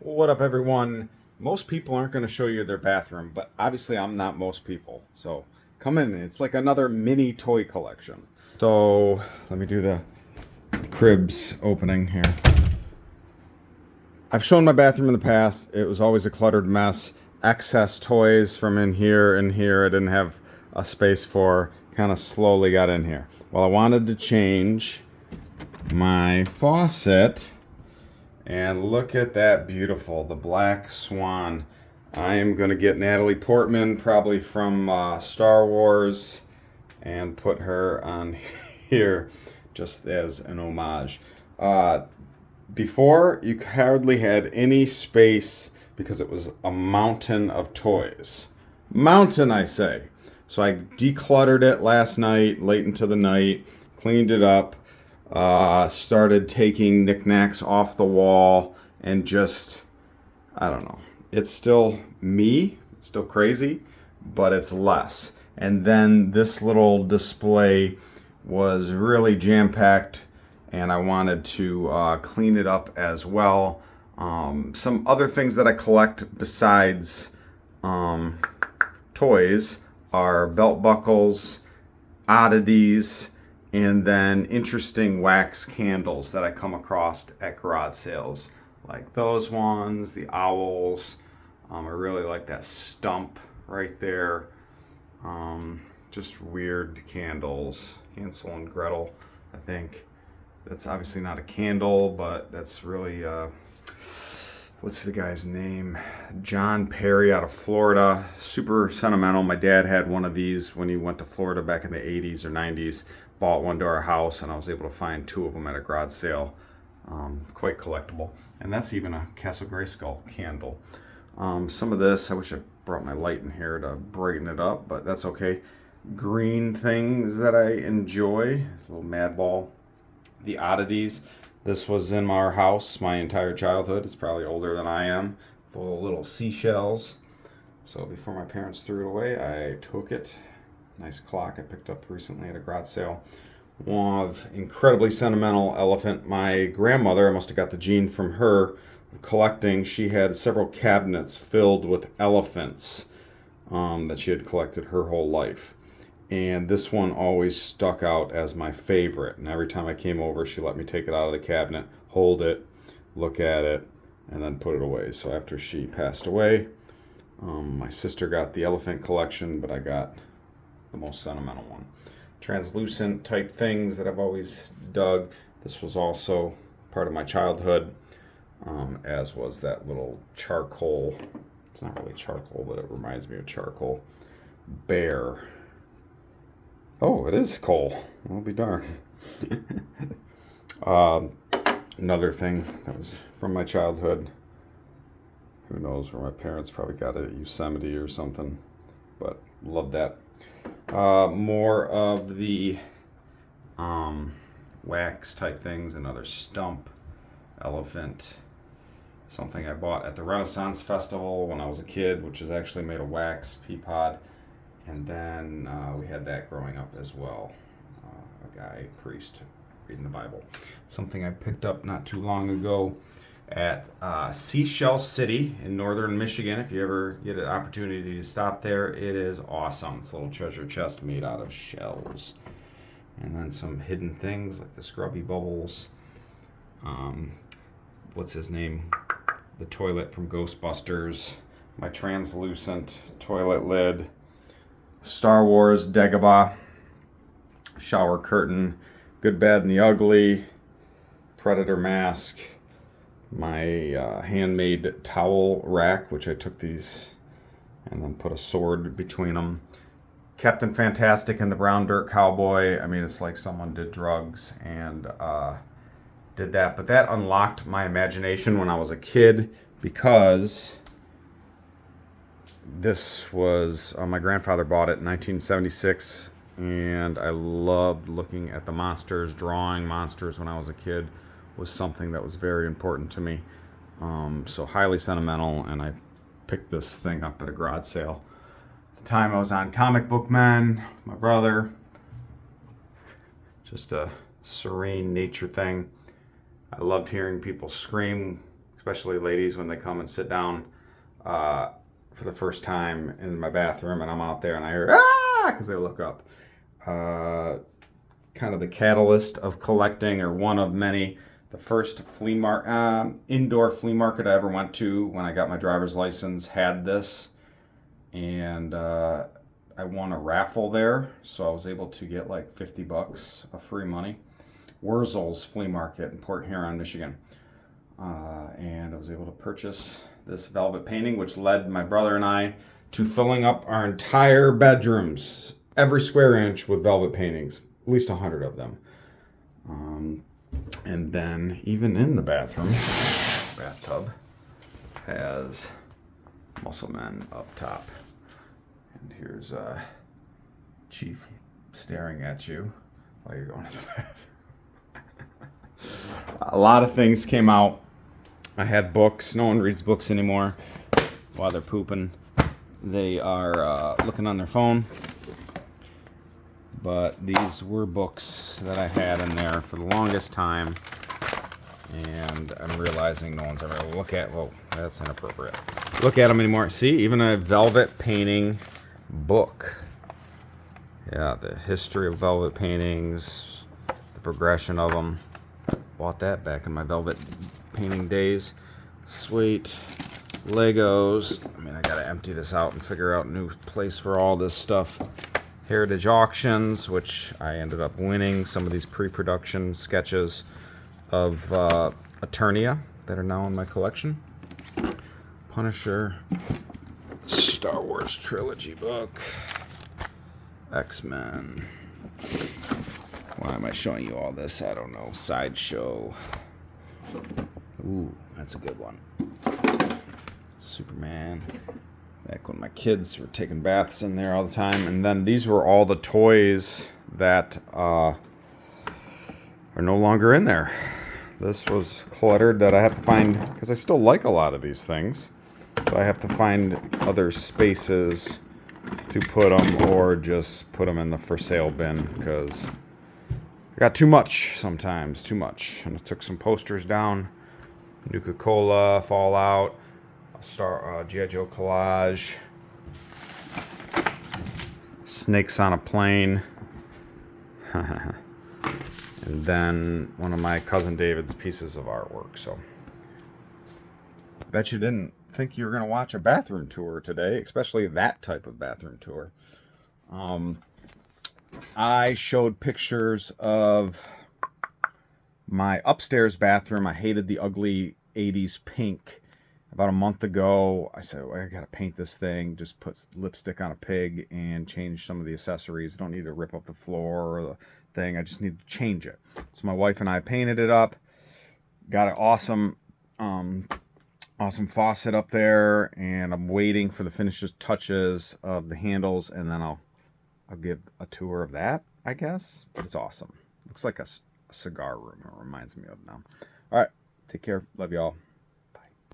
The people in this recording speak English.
What up, everyone? Most people aren't going to show you their bathroom, but obviously, I'm not most people. So come in. It's like another mini toy collection. So let me do the cribs opening here. I've shown my bathroom in the past. It was always a cluttered mess. Excess toys from in here and here. I didn't have a space for. Kind of slowly got in here. Well, I wanted to change my faucet. And look at that beautiful, the black swan. I am going to get Natalie Portman, probably from Star Wars, and put her on here just as an homage. Before, you hardly had any space because it was a mountain of toys. Mountain, I say. So I decluttered it last night, late into the night, cleaned it up, started taking knickknacks off the wall, and just, I don't know. It's still me, it's still crazy, but it's less. And then this little display was really jam-packed, and I wanted to clean it up as well. Some other things that I collect besides toys are belt buckles, oddities, and then interesting wax candles that I come across at garage sales, like those ones, the owls. I really like that stump right there. Just weird candles. Hansel and Gretel, I think. That's obviously not a candle, but that's really, what's the guy's name? John Perry out of Florida. Super sentimental. My dad had one of these when he went to Florida back in the 80s or 90s. Bought one to our house, and I was able to find two of them at a garage sale. Quite collectible. And that's even a Castle Grayskull candle. Some of this, I wish I brought my light in here to brighten it up, but that's okay. Green things that I enjoy. This little mad ball. The oddities. This was in our house my entire childhood. It's probably older than I am. Full of little seashells. So before my parents threw it away, I took it. Nice clock I picked up recently at a garage sale. One of incredibly sentimental elephant. My grandmother, I must have got the gene from her, collecting. She had several cabinets filled with elephants that she had collected her whole life. And this one always stuck out as my favorite. And every time I came over, she let me take it out of the cabinet, hold it, look at it, and then put it away. So after she passed away, my sister got the elephant collection, but I got the most sentimental one. Translucent type things that I've always dug. This was also part of my childhood, as was that little charcoal. It's not really charcoal, but it reminds me of charcoal. Bear. Oh, it is coal. I'll be darned. Another thing that was from my childhood. Who knows where my parents probably got it at Yosemite or something. But love that. More of the wax type things. Another stump, elephant. Something I bought at the Renaissance Festival when I was a kid, which is actually made of wax, pea pod. And then we had that growing up as well. A guy, priest, reading the Bible. Something I picked up not too long ago at Seashell City in northern Michigan. If you ever get an opportunity to stop there, it is awesome. It's a little treasure chest made out of shells. And then some hidden things like the scrubby bubbles. What's his name? The toilet from Ghostbusters. My translucent toilet lid. Star Wars Dagobah, shower curtain, Good, Bad, and the Ugly, Predator mask, my handmade towel rack, which I took these and then put a sword between them. Captain Fantastic and the Brown Dirt Cowboy. I mean, it's like someone did drugs and did that. But that unlocked my imagination when I was a kid because this was my grandfather bought it in 1976, and I loved looking at the monsters. Drawing monsters when I was a kid was something that was very important to me. So highly sentimental, and I picked this thing up at a garage sale. At the time I was on Comic Book Men with my brother. Just a serene nature thing. I loved hearing people scream especially ladies when they come and sit down for the first time in my bathroom, and I'm out there and I hear ah because they look up. Kind of the catalyst of collecting, or one of many. The first indoor flea market I ever went to when I got my driver's license had this, and I won a raffle there, so I was able to get like $50 of free money. Wurzel's Flea Market in Port Huron, Michigan. And I was able to purchase this velvet painting, which led my brother and I to filling up our entire bedrooms, every square inch, with velvet paintings, at least 100 of them. And then even in the bathtub has Muscle Men up top. And here's Chief staring at you while you're going to the bathroom. A lot of things came out. I had books. No one reads books anymore while they're pooping. They are looking on their phone. But these were books that I had in there for the longest time. And I'm realizing no one's ever going to look at. Whoa, that's inappropriate. Look at them anymore. See, even a velvet painting book. Yeah, the history of velvet paintings, the progression of them. Bought that back in my velvet painting days. Sweet. Legos. I mean, I gotta empty this out and figure out a new place for all this stuff. Heritage auctions, which I ended up winning some of these pre-production sketches of Eternia that are now in my collection. Punisher, Star Wars trilogy book, X-Men. Why am I showing you all this? I don't know. Sideshow. Ooh, that's a good one. Superman. Back when my kids were taking baths in there all the time. And then these were all the toys that are no longer in there. This was cluttered that I have to find, because I still like a lot of these things. So I have to find other spaces to put them, or just put them in the for sale bin, because I got too much sometimes, too much. And I took some posters down. Nuka-Cola, Fallout, G.I. Joe collage, Snakes on a Plane, and then one of my cousin David's pieces of artwork. So, bet you didn't think you were going to watch a bathroom tour today, especially that type of bathroom tour. I showed pictures of my upstairs bathroom. I hated the ugly 80s pink. About a month ago, I said, well, I gotta paint this thing. Just put lipstick on a pig and change some of the accessories. Don't need to rip up the floor or the thing. I just need to change it. So my wife and I painted it up. Got an awesome faucet up there, and I'm waiting for the finishes touches of the handles, and then I'll give a tour of that, I guess. But it's awesome. Looks like a cigar room. It reminds me of now. All right, take care. Love y'all.